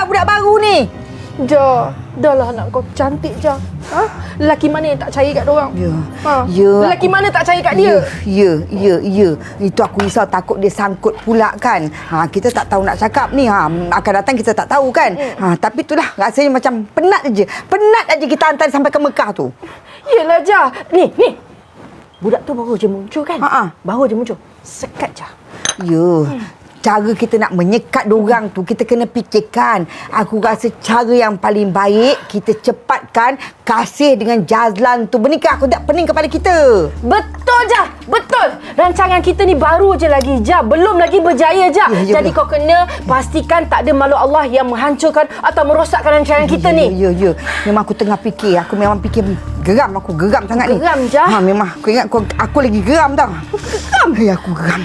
budak-budak baru ni. Ja, dah lah anak kau cantik je. Ha? Lelaki mana yang tak percaya kat diorang? Ya. Ha? Ya. Lelaki mana tak percaya kat dia? Ya. Itu aku risau takut dia sangkut pula kan. Kita tak tahu nak cakap ni. Akan datang kita tak tahu kan. Tapi itulah rasanya macam penat aja. Penat aja kita hantar sampai ke Mekah tu. Yelah Ja. Ni. Budak tu baru je muncul kan? Baru je muncul. Sekat je. Ya. Cara kita nak menyekat dorang tu kita kena fikirkan. Aku rasa cara yang paling baik kita cepatkan kasih dengan Jazlan tu bernikah. Aku tak pening kepala kita. Betul je. Betul. Rancangan kita ni baru je lagi Ja. Belum lagi berjaya Ja. Ya, Jadi kau kena pastikan tak ada makhluk Allah yang menghancurkan atau merosakkan rancangan kita ni. Ya. Memang aku tengah fikir. Aku memang fikir geram. Aku geram sangat ni. Geram je. Memang aku ingat aku lagi geram tau. Geram. Aku geram.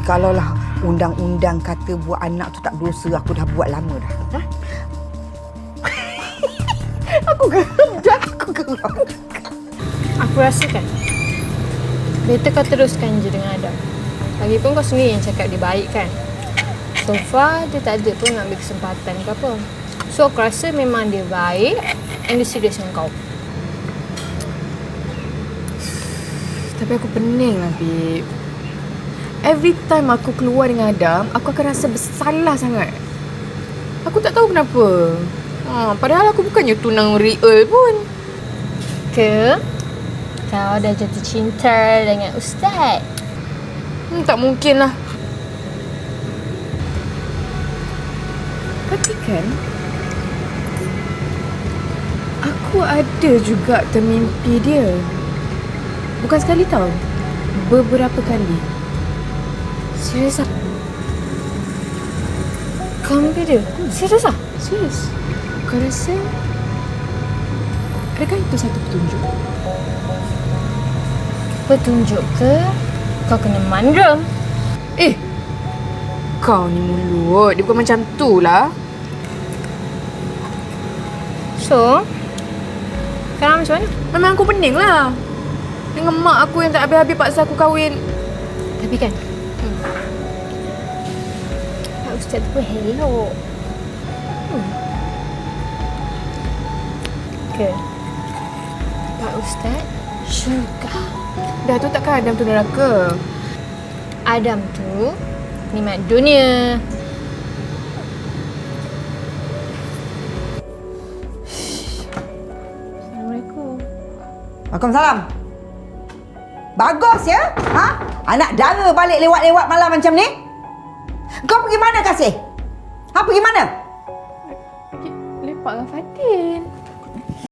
Kalaulah undang-undang kata buat anak tu tak berdosa, aku dah buat lama dah. Aku geram je. Aku geram. Aku rasa kan, better kau teruskan je dengan Adam. Lagipun kau sendiri yang cakap dia baik kan. So far, dia tak ada pun nak ambil kesempatan ke apa. So aku rasa memang dia baik and dia serius dengan kau. Tapi aku pening lah, Bib. Every time aku keluar dengan Adam, aku akan rasa bersalah sangat. Aku tak tahu kenapa. Padahal aku bukannya tunang real pun. Ke? Kau dah jatuh cinta dengan Ustaz? Tak mungkin lah. Tapi kan, aku ada juga termimpi dia. Bukan sekali tau. Beberapa kali. Serius ah? Kau mimpi dia? Serius ah? Serius. Kau rasa adakah itu satu petunjuk? Petunjuk ke? Kau kena mandram. Kau ni mulut. Dia bukan macam tu lah. So, sekarang macam mana? Memang aku pening lah. Dengan mak aku yang tak habis-habis paksa aku kahwin. Tapi kan, Pak Ustaz tu pun hello. Ke? Pak Ustaz syurga. Dah tu takkan Adam tu neraka. Adam tu nikmat dunia. Assalamualaikum. Waalaikumsalam. Bagus ya? Anak dara balik lewat-lewat malam macam ni? Kau pergi mana, Kasih? Pergi mana? Pergi lepak dengan Fatin.